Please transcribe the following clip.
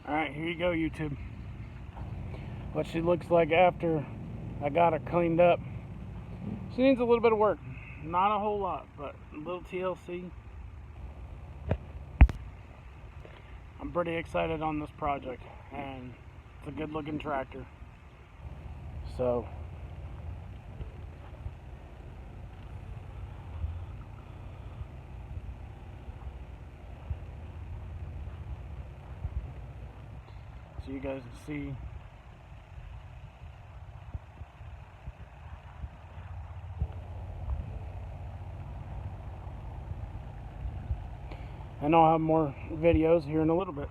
Alright, here you go, YouTube. What she looks like after I got her cleaned up. She needs a little bit of work. Not a whole lot, but a little TLC. I'm pretty excited on this project, and it's a good looking tractor. So you guys can see and I'll have more videos here in a little bit.